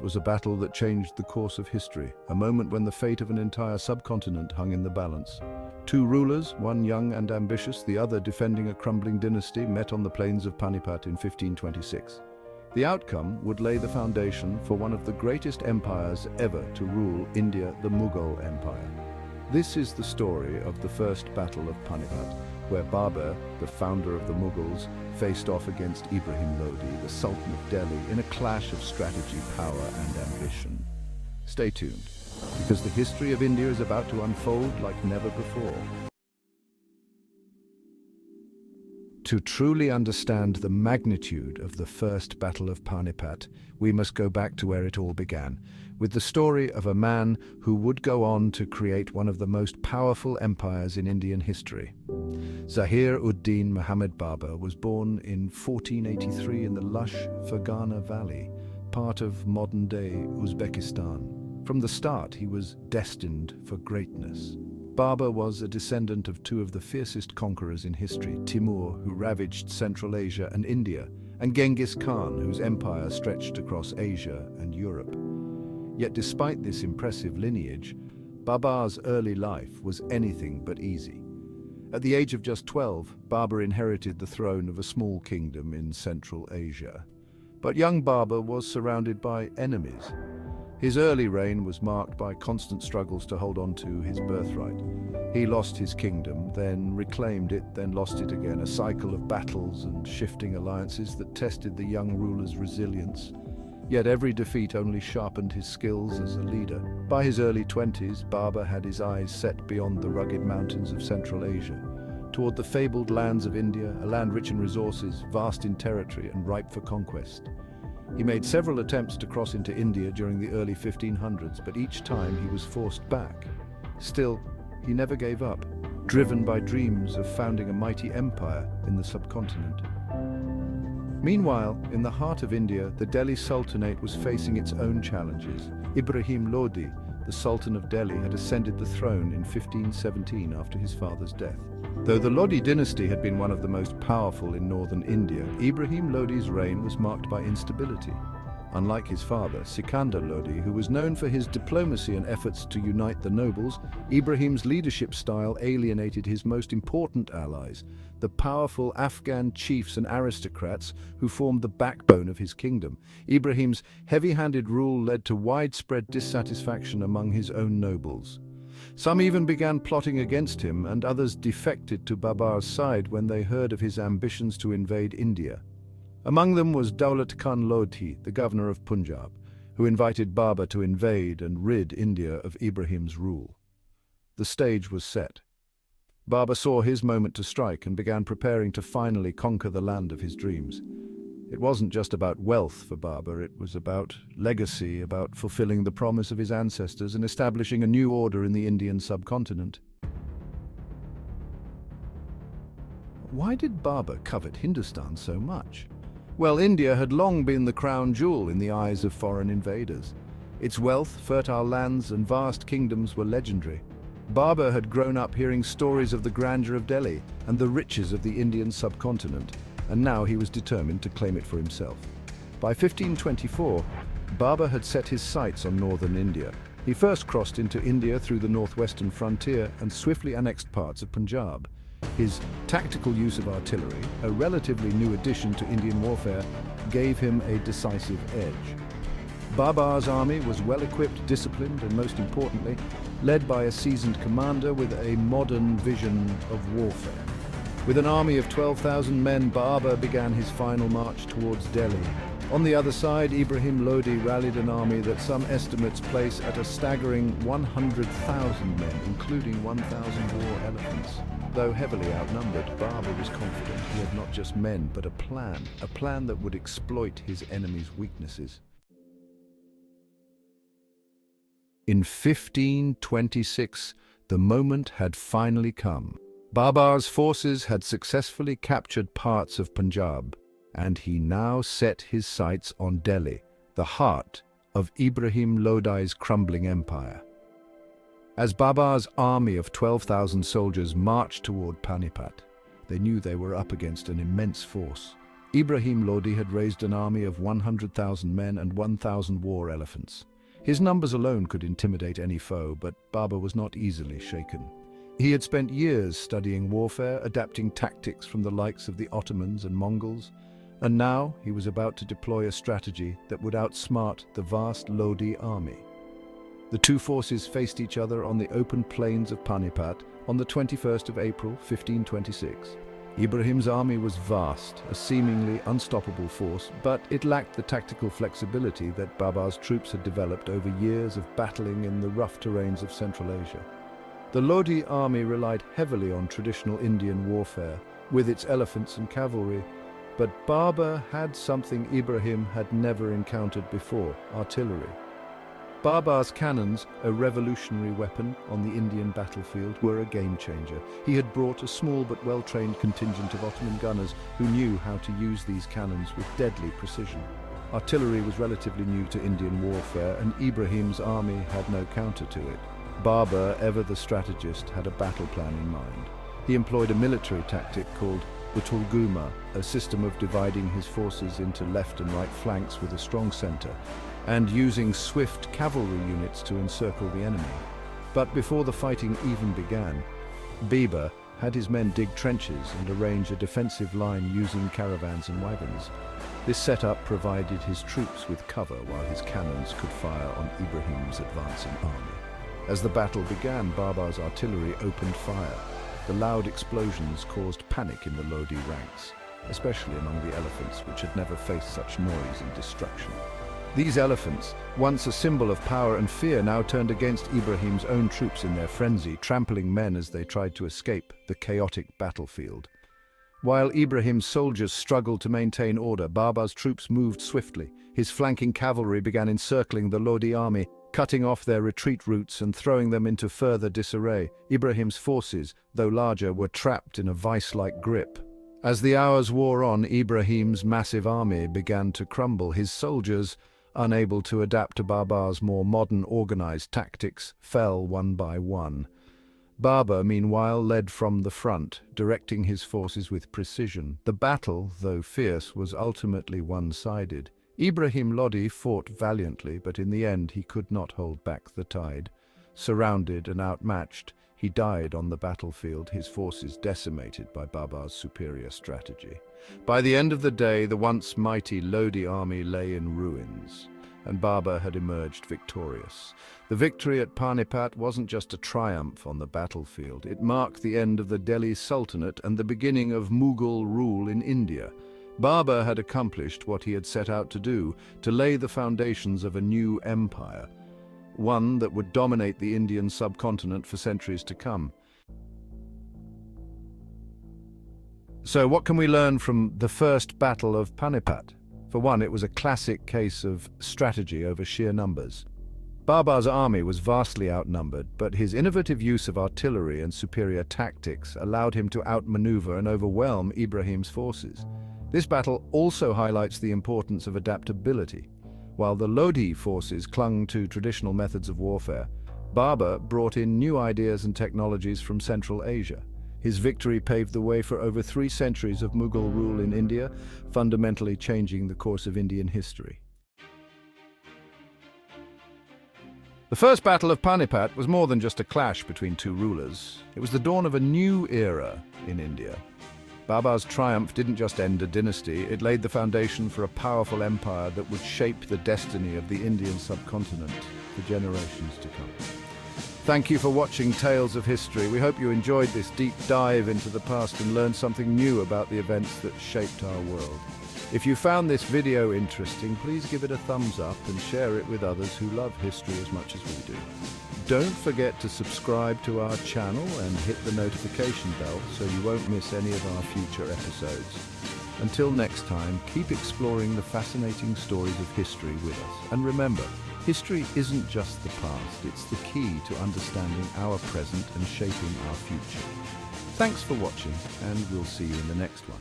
Panipat was a battle that changed the course of history, a moment when the fate of an entire subcontinent hung in the balance. Two rulers, one young and ambitious, the other defending a crumbling dynasty, met on the plains of Panipat in 1526. The outcome would lay the foundation for one of the greatest empires ever to rule India, the Mughal Empire. This is the story of the First Battle of Panipat, where Babur, the founder of the Mughals, faced off against Ibrahim Lodi, the Sultan of Delhi, in a clash of strategy, power, and ambition. Stay tuned, because the history of India is about to unfold like never before. To truly understand the magnitude of the First Battle of Panipat, we must go back to where it all began, with the story of a man who would go on to create one of the most powerful empires in Indian history. Zahir-ud-Din Muhammad Babur was born in 1483 in the lush Fergana Valley, part of modern-day Uzbekistan. From the start, he was destined for greatness. Babur was a descendant of two of the fiercest conquerors in history, Timur, who ravaged Central Asia and India, and Genghis Khan, whose empire stretched across Asia and Europe. Yet despite this impressive lineage, Babur's early life was anything but easy. At the age of just 12, Babur inherited the throne of a small kingdom in Central Asia. But young Babur was surrounded by enemies. His early reign was marked by constant struggles to hold on to his birthright. He lost his kingdom, then reclaimed it, then lost it again, a cycle of battles and shifting alliances that tested the young ruler's resilience. Yet every defeat only sharpened his skills as a leader. By his early 20s, Babur had his eyes set beyond the rugged mountains of Central Asia, toward the fabled lands of India, a land rich in resources, vast in territory, and ripe for conquest. He made several attempts to cross into India during the early 1500s, but each time he was forced back. Still, he never gave up, driven by dreams of founding a mighty empire in the subcontinent. Meanwhile, in the heart of India, the Delhi Sultanate was facing its own challenges. Ibrahim Lodi, the Sultan of Delhi, had ascended the throne in 1517 after his father's death. Though the Lodi dynasty had been one of the most powerful in northern India, Ibrahim Lodi's reign was marked by instability. Unlike his father, Sikandar Lodi, who was known for his diplomacy and efforts to unite the nobles, Ibrahim's leadership style alienated his most important allies, the powerful Afghan chiefs and aristocrats who formed the backbone of his kingdom. Ibrahim's heavy-handed rule led to widespread dissatisfaction among his own nobles. Some even began plotting against him, and others defected to Babur's side when they heard of his ambitions to invade India. Among them was Daulat Khan Lodhi, the governor of Punjab, who invited Babur to invade and rid India of Ibrahim's rule. The stage was set. Babur saw his moment to strike and began preparing to finally conquer the land of his dreams. It wasn't just about wealth for Babur, it was about legacy, about fulfilling the promise of his ancestors and establishing a new order in the Indian subcontinent. Why did Babur covet Hindustan so much? Well, India had long been the crown jewel in the eyes of foreign invaders. Its wealth, fertile lands, and vast kingdoms were legendary. Babur had grown up hearing stories of the grandeur of Delhi and the riches of the Indian subcontinent, and now he was determined to claim it for himself. By 1524, Babur had set his sights on northern India. He first crossed into India through the northwestern frontier and swiftly annexed parts of Punjab. His tactical use of artillery, a relatively new addition to Indian warfare, gave him a decisive edge. Babur's army was well-equipped, disciplined, and most importantly, led by a seasoned commander with a modern vision of warfare. With an army of 12,000 men, Babur began his final march towards Delhi. On the other side, Ibrahim Lodi rallied an army that some estimates place at a staggering 100,000 men, including 1,000 war elephants. Though heavily outnumbered, Babur was confident he had not just men, but a plan that would exploit his enemy's weaknesses. In 1526, the moment had finally come. Babur's forces had successfully captured parts of Punjab, and he now set his sights on Delhi, the heart of Ibrahim Lodi's crumbling empire. As Babur's army of 12,000 soldiers marched toward Panipat, they knew they were up against an immense force. Ibrahim Lodi had raised an army of 100,000 men and 1,000 war elephants. His numbers alone could intimidate any foe, but Babur was not easily shaken. He had spent years studying warfare, adapting tactics from the likes of the Ottomans and Mongols, and now he was about to deploy a strategy that would outsmart the vast Lodi army. The two forces faced each other on the open plains of Panipat on the 21st of April, 1526. Ibrahim's army was vast, a seemingly unstoppable force, but it lacked the tactical flexibility that Babur's troops had developed over years of battling in the rough terrains of Central Asia. The Lodi army relied heavily on traditional Indian warfare, with its elephants and cavalry, but Babur had something Ibrahim had never encountered before: artillery. Babur's cannons, a revolutionary weapon on the Indian battlefield, were a game-changer. He had brought a small but well-trained contingent of Ottoman gunners who knew how to use these cannons with deadly precision. Artillery was relatively new to Indian warfare, and Ibrahim's army had no counter to it. Babur, ever the strategist, had a battle plan in mind. He employed a military tactic called the Tulguma, a system of dividing his forces into left and right flanks with a strong center, and using swift cavalry units to encircle the enemy. But before the fighting even began, Babur had his men dig trenches and arrange a defensive line using caravans and wagons. This setup provided his troops with cover while his cannons could fire on Ibrahim's advancing army. As the battle began, Babur's artillery opened fire. The loud explosions caused panic in the Lodi ranks, especially among the elephants, which had never faced such noise and destruction. These elephants, once a symbol of power and fear, now turned against Ibrahim's own troops in their frenzy, trampling men as they tried to escape the chaotic battlefield. While Ibrahim's soldiers struggled to maintain order, Babur's troops moved swiftly. His flanking cavalry began encircling the Lodi army, cutting off their retreat routes and throwing them into further disarray. Ibrahim's forces, though larger, were trapped in a vice-like grip. As the hours wore on, Ibrahim's massive army began to crumble. His soldiers, unable to adapt to Babur's more modern organized tactics, fell one by one. Babur, meanwhile, led from the front, directing his forces with precision. The battle, though fierce, was ultimately one-sided. Ibrahim Lodi fought valiantly, but in the end he could not hold back the tide. Surrounded and outmatched, he died on the battlefield, his forces decimated by Babur's superior strategy. By the end of the day, the once mighty Lodi army lay in ruins, and Babur had emerged victorious. The victory at Panipat wasn't just a triumph on the battlefield. It marked the end of the Delhi Sultanate and the beginning of Mughal rule in India. Babur had accomplished what he had set out to do, to lay the foundations of a new empire, one that would dominate the Indian subcontinent for centuries to come. So what can we learn from the First Battle of Panipat? For one, it was a classic case of strategy over sheer numbers. Babur's army was vastly outnumbered, but his innovative use of artillery and superior tactics allowed him to outmaneuver and overwhelm Ibrahim's forces. This battle also highlights the importance of adaptability. While the Lodi forces clung to traditional methods of warfare, Babur brought in new ideas and technologies from Central Asia. His victory paved the way for over 3 centuries of Mughal rule in India, fundamentally changing the course of Indian history. The First Battle of Panipat was more than just a clash between two rulers. It was the dawn of a new era in India. Babur's triumph didn't just end a dynasty, it laid the foundation for a powerful empire that would shape the destiny of the Indian subcontinent for generations to come. Thank you for watching Tales of History. We hope you enjoyed this deep dive into the past and learned something new about the events that shaped our world. If you found this video interesting, please give it a thumbs up and share it with others who love history as much as we do. Don't forget to subscribe to our channel and hit the notification bell so you won't miss any of our future episodes. Until next time, keep exploring the fascinating stories of history with us. And remember, history isn't just the past, it's the key to understanding our present and shaping our future. Thanks for watching, and we'll see you in the next one.